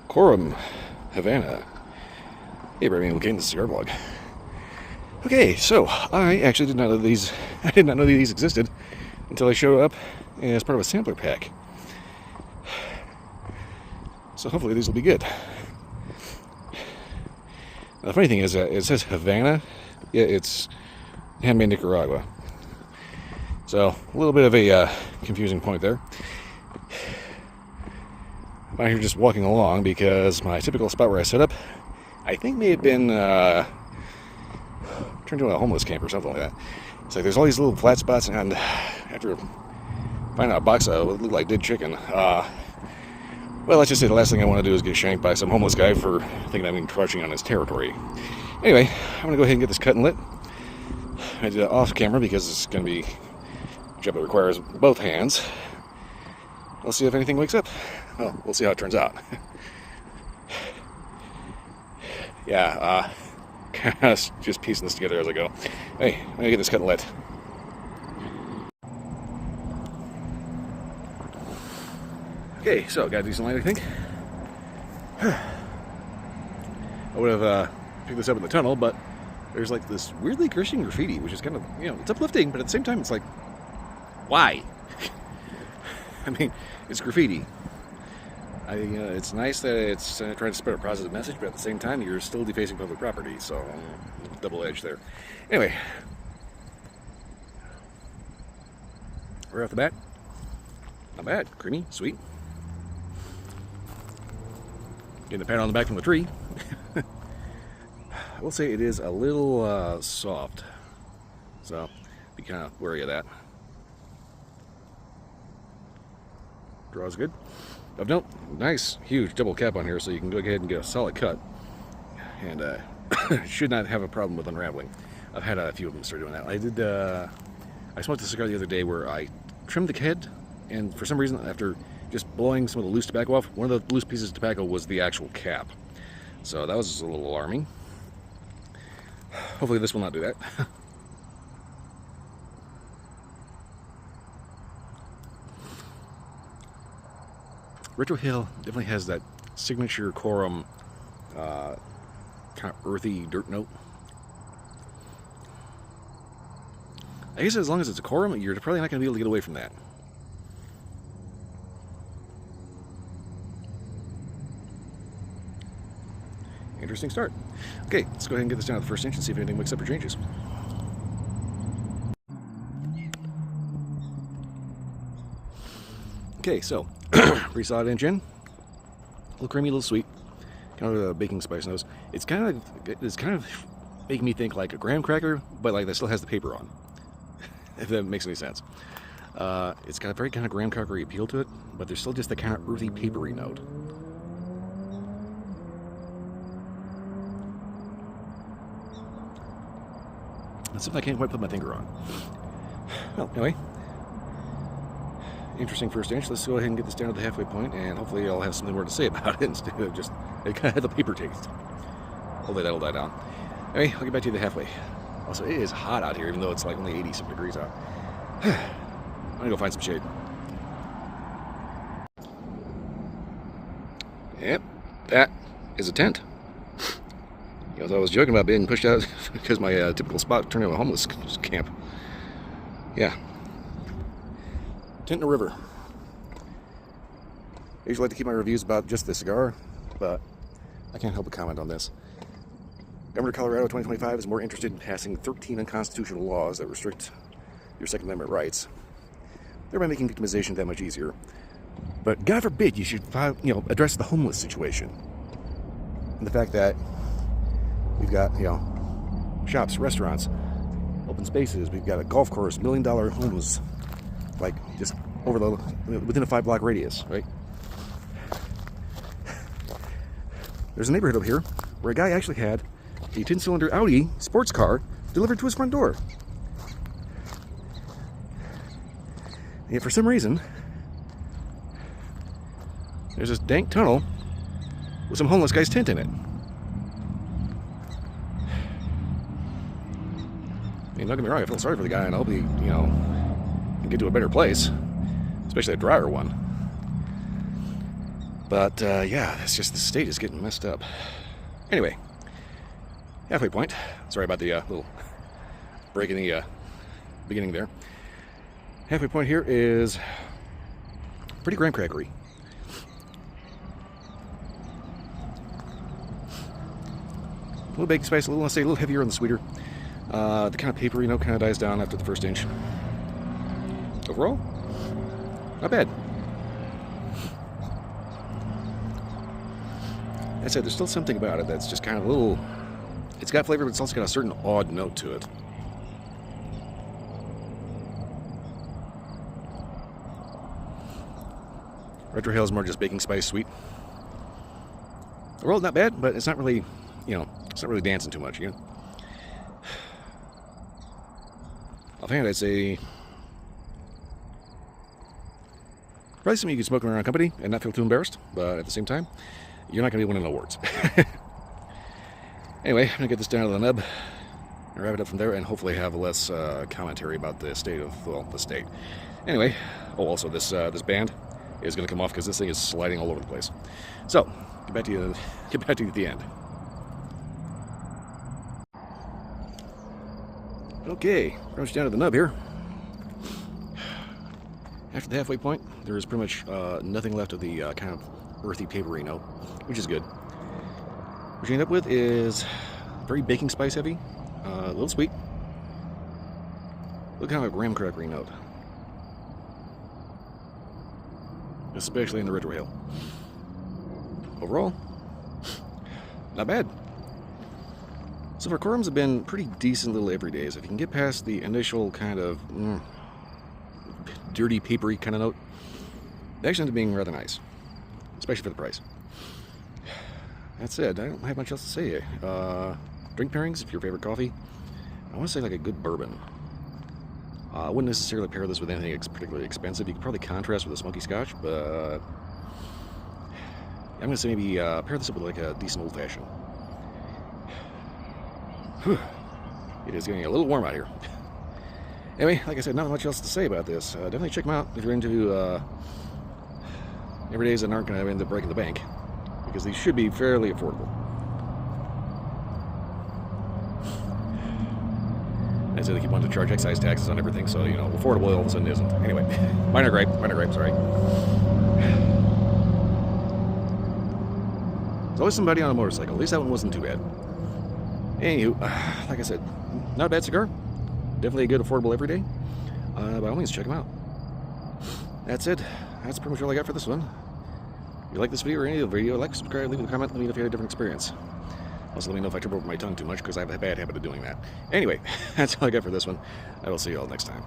Quorum, Havana. Hey, everybody, looking at the Cigar blog. Okay, so I actually did not know these. I did not know these existed until I showed up as part of a sampler pack. So hopefully these will be good. Now, the funny thing is that it says Havana. Yeah, it's handmade Nicaragua. So a little bit of a confusing point there. I'm out here just walking along because my typical spot where I set up, I think may have been turned into a homeless camp or something like that. It's like there's all these little flat spots, and after finding out a box of what looked like dead chicken, well, let's just say the last thing I want to do is get shanked by some homeless guy for thinking I'm encroaching on his territory. Anyway, I'm going to go ahead and get this cut and lit. I did it off camera because it's going to be a job that requires both hands. Let's see if anything wakes up. Well, we'll see how it turns out. Yeah, just piecing this together as I go. Hey, I'm gonna get this cut and lit. Okay, so got a decent light, I think. I would have picked this up in the tunnel, but there's like this weirdly Christian graffiti, which is kind of, it's uplifting, but at the same time, it's like, why? I mean, it's graffiti. It's nice that it's trying to spread a positive message, but at the same time, you're still defacing public property, so double-edged there. Anyway, right off the bat, not bad. Creamy, sweet. Getting the pat on the back from the tree. I will say it is a little soft, so be kind of wary of that. Draws good. Of note, nice, huge double cap on here, so you can go ahead and get a solid cut. And should not have a problem with unraveling. I've had a few of them start doing that. I smoked a cigar the other day where I trimmed the head, and for some reason, after just blowing some of the loose tobacco off, one of the loose pieces of tobacco was the actual cap. So that was a little alarming. Hopefully this will not do that. Retro Hill definitely has that signature Quorum kind of earthy dirt note. I guess as long as it's a Quorum, you're probably not going to be able to get away from that. Interesting start. Okay, let's go ahead and get this down to the first inch and see if anything wakes up or changes. Okay, so pretty solid inch in. A little creamy, a little sweet. Kind of a baking spice nose. It's kind of making me think like a graham cracker, but like that still has the paper on. If that makes any sense. It's got a very kind of graham crackery appeal to it, but there's still just that kind of earthy, papery note. That's something I can't quite put my finger on. Well, anyway. Interesting first inch. Let's go ahead and get this down to the halfway point, and hopefully I'll have something more to say about it instead of just it kind of had the paper taste. Hopefully that'll die down. Anyway, I'll get back to you the halfway. Also, it is hot out here, even though it's like only 80 some degrees out. I'm gonna go find some shade. Yep, that is a tent. I was joking about being pushed out because my typical spot turned into a homeless camp. Yeah. Tent in a river. I usually like to keep my reviews about just the cigar, but I can't help but comment on this. Governor of Colorado 2025 is more interested in passing 13 unconstitutional laws that restrict your Second Amendment rights, thereby making victimization that much easier. But God forbid you should, address the homeless situation. And the fact that we've got, shops, restaurants, open spaces, we've got a golf course, $1 million homes, like just within a 5-block radius, right? There's a neighborhood over here where a guy actually had a 10-cylinder Audi sports car delivered to his front door. And yet for some reason, there's this dank tunnel with some homeless guy's tent in it. I mean, don't get me wrong, I feel sorry for the guy, and I hope he, can get to a better place, especially a drier one. But yeah, it's just the state is getting messed up. Anyway, halfway point. Sorry about the little break in the beginning there. Halfway point here is pretty graham crackery. A little baking spice, a little heavier and sweeter. The kind of papery note kind of dies down after the first inch. Overall, not bad. Like I said, there's still something about it that's just kind of a little... It's got flavor, but it's also got a certain odd note to it. Retrohale is more just baking spice sweet. Overall, not bad, but it's not really, it's not really dancing too much, Offhand, I'd say probably something you can smoke around company and not feel too embarrassed, but at the same time, you're not going to be winning awards. Anyway, I'm going to get this down to the nub and wrap it up from there and hopefully have less commentary about the state of, the state. Anyway, also this band is going to come off because this thing is sliding all over the place. So, get back to you at the end. Okay, pretty much down to the nub here. After the halfway point, there is pretty much nothing left of the kind of earthy, papery note, which is good. What you end up with is very baking spice heavy, a little sweet, a little kind of a graham crackery note, especially in the retrohale. Overall, not bad. So far, Quorums have been pretty decent little everydays. If you can get past the initial kind of dirty, papery kind of note, they actually end up being rather nice, especially for the price. That said, I don't have much else to say. Drink pairings, if your favorite coffee, I want to say like a good bourbon. I wouldn't necessarily pair this with anything particularly expensive. You could probably contrast with a smoky scotch, but I'm going to say maybe pair this up with like a decent old-fashioned. It is getting a little warm out here. Anyway, like I said, not much else to say about this. Definitely check them out if you're into everydays that aren't going to end up breaking the bank, because these should be fairly affordable. I said they keep wanting to charge excise taxes on everything, so, affordable all of a sudden isn't. Anyway, minor gripe, sorry. There's always somebody on a motorcycle. At least that one wasn't too bad. Anywho, like I said, not a bad cigar. Definitely a good affordable everyday. By all means, check them out. That's it. That's pretty much all I got for this one. If you like this video or any other video, like, subscribe, leave a comment, let me know if you had a different experience. Also, let me know if I trip over my tongue too much, because I have a bad habit of doing that. Anyway, that's all I got for this one. I will see you all next time.